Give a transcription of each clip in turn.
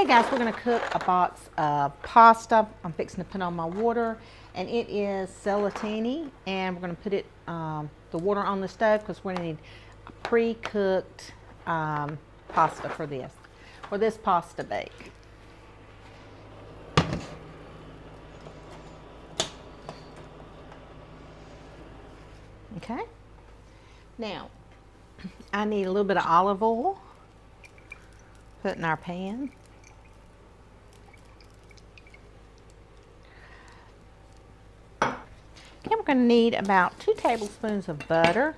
Okay guys, we're gonna cook a box of pasta. I'm fixing to put on my water, and it is celatini, and we're gonna put it, the water on the stove because we're gonna need a pre-cooked pasta for this pasta bake. Okay, now I need a little bit of olive oil, put in our pan. Okay, we're going to need about 2 tablespoons of butter.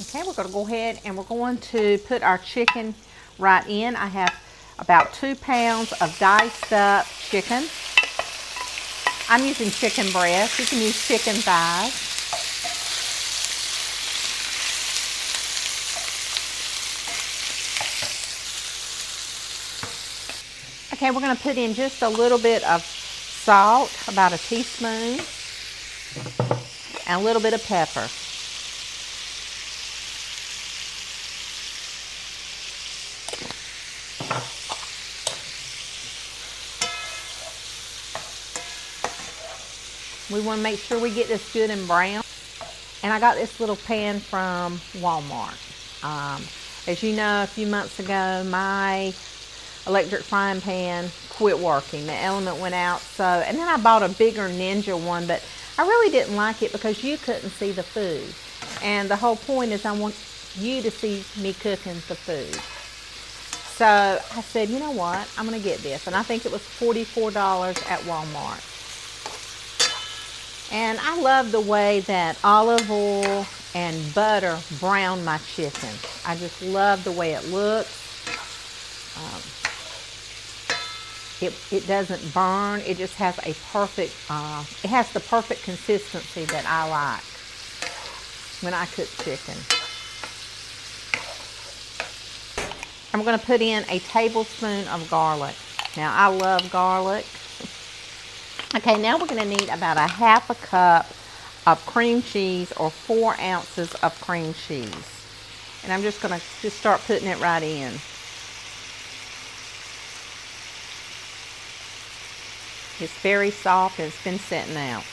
Okay, we're going to go ahead and we're going to put our chicken right in. I have about 2 pounds of diced up chicken. I'm using chicken breast. You can use chicken thighs. Okay, we're going to put in just a little bit of salt, about a teaspoon, and a little bit of pepper. We want to make sure we get this good and brown. And I got this little pan from Walmart. As you know, a few months ago, my electric frying pan quit working. The element went out, and then I bought a bigger Ninja one, but I really didn't like it because you couldn't see the food. And the whole point is I want you to see me cooking the food. So I said, you know what, I'm gonna get this. And I think it was $44 at Walmart. And I love the way that olive oil and butter brown my chicken. I just love the way it looks. It doesn't burn. It just has a perfect, it has the perfect consistency that I like when I cook chicken. I'm going to put in a tablespoon of garlic. Now, I love garlic. Okay, now we're going to need about a half a cup of cream cheese, or 4 ounces of cream cheese. And I'm just going to start putting it right in. It's very soft and it's been sitting out.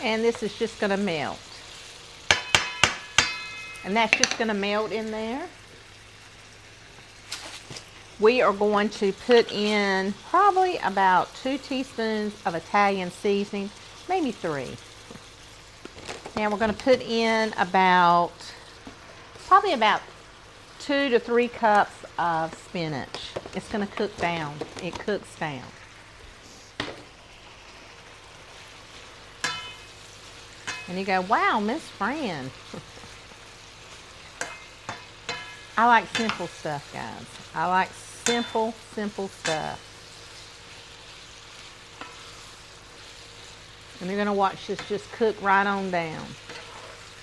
And this is just going to melt. And that's just going to melt in there. We are going to put in probably about 2 teaspoons of Italian seasoning, maybe 3. Now we're going to put in probably about 2 to 3 cups of spinach. It's going to cook down. It cooks down. And you go, wow, Miss Fran. I like simple stuff, guys. I like simple stuff. And you're going to watch this just cook right on down.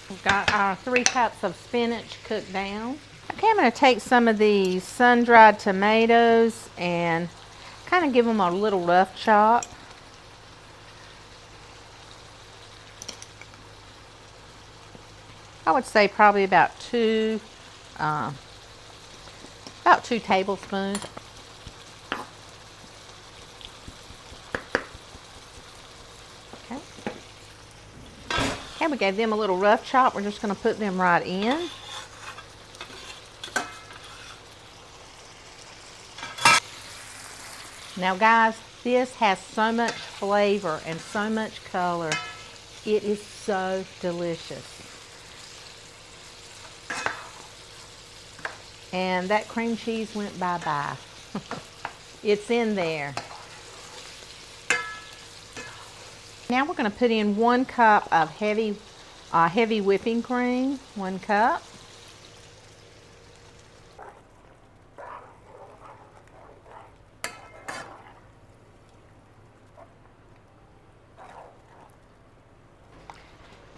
We've got our 3 cups of spinach cooked down. Okay, I'm going to take some of these sun-dried tomatoes and kind of give them a little rough chop. I would say probably about 2 tablespoons. Okay. Okay, we gave them a little rough chop. We're just going to put them right in. Now guys, this has so much flavor and so much color. It is so delicious. And that cream cheese went bye-bye. It's in there. Now we're going to put in 1 cup of heavy whipping cream. 1 cup.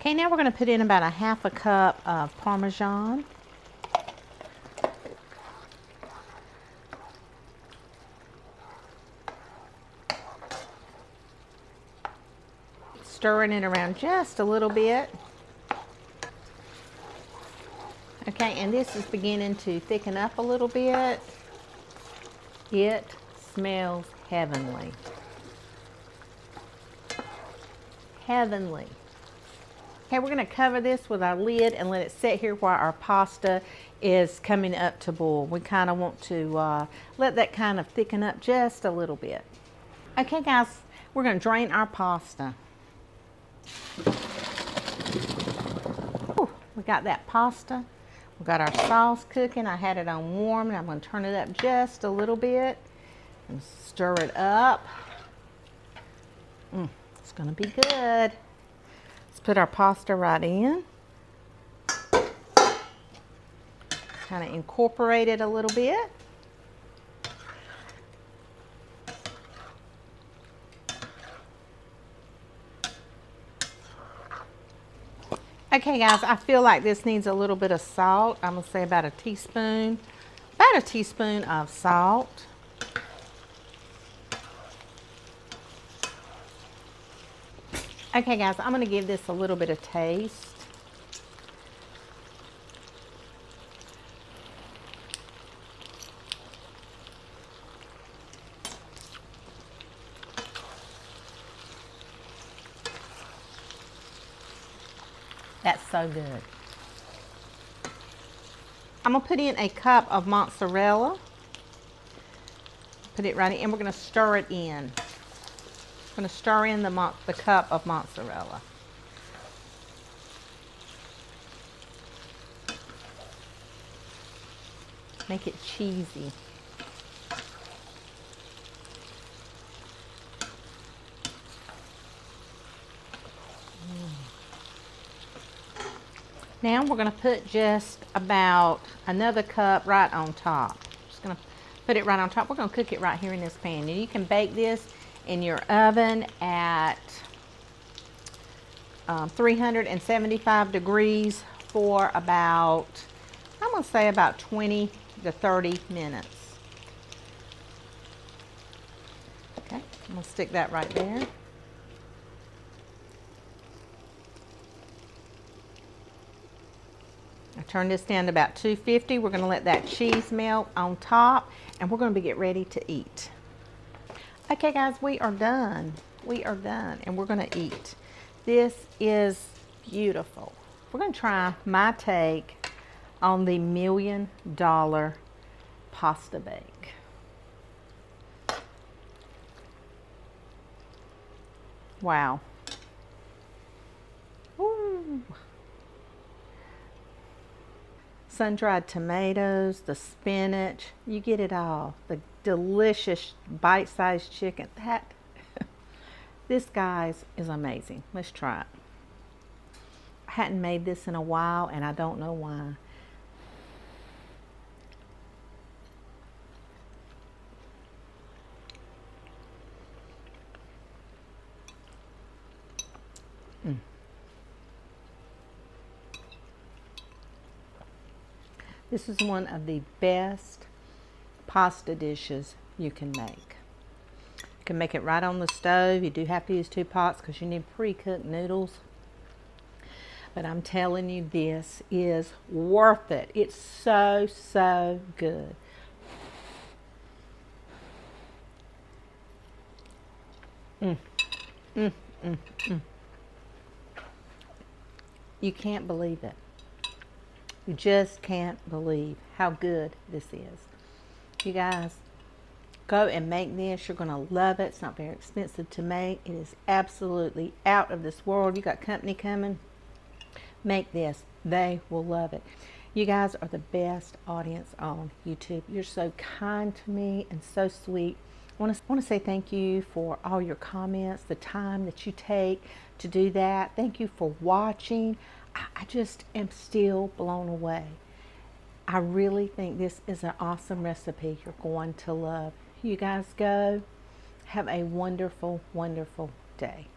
Okay, now we're going to put in about a half a cup of Parmesan. stirring it around just a little bit. Okay, and this is beginning to thicken up a little bit. It smells heavenly. Heavenly. Okay, we're going to cover this with our lid and let it sit here while our pasta is coming up to boil. We kind of want to let that kind of thicken up just a little bit. Okay guys, we're going to drain our pasta. Ooh, we got that pasta. We got our sauce cooking. I had it on warm and I'm going to turn it up just a little bit and stir it up. It's going to be good. Let's put our pasta right in. Kind of incorporate it a little bit. Okay guys, I feel like this needs a little bit of salt. I'm gonna say about a teaspoon of salt. Okay guys, I'm gonna give this a little bit of taste. That's so good. I'm gonna put in a cup of mozzarella. Put it right in, and we're gonna stir it in. I'm gonna stir in the cup of mozzarella. Make it cheesy. Now we're going to put just about another cup right on top. Just going to put it right on top. We're going to cook it right here in this pan. And you can bake this in your oven at 375 degrees for about, I'm going to say about 20 to 30 minutes. Okay, I'm going to stick that right there. I turn this down to about 250. We're going to let that cheese melt on top, and we're going to get ready to eat. Okay guys, we are done. We are done, and we're going to eat. This is beautiful. We're going to try my take on the $1 million pasta bake. Wow. Ooh. Sun-dried tomatoes, the spinach, you get it all. The delicious bite-sized chicken. This, guys, is amazing. Let's try it. I hadn't made this in a while, and I don't know why. This is one of the best pasta dishes you can make. You can make it right on the stove. You do have to use 2 pots because you need pre-cooked noodles. But I'm telling you, this is worth it. It's so, so good. You can't believe it. You just can't believe how good this is. You guys, go and make this. You're going to love it. It's not very expensive to make. It is absolutely out of this world. You got company coming. Make this. They will love it. You guys are the best audience on YouTube. You're so kind to me and so sweet. I want to say thank you for all your comments, the time that you take to do that. Thank you for watching. I just am still blown away. I really think this is an awesome recipe you're going to love. You guys go. Have a wonderful, wonderful day.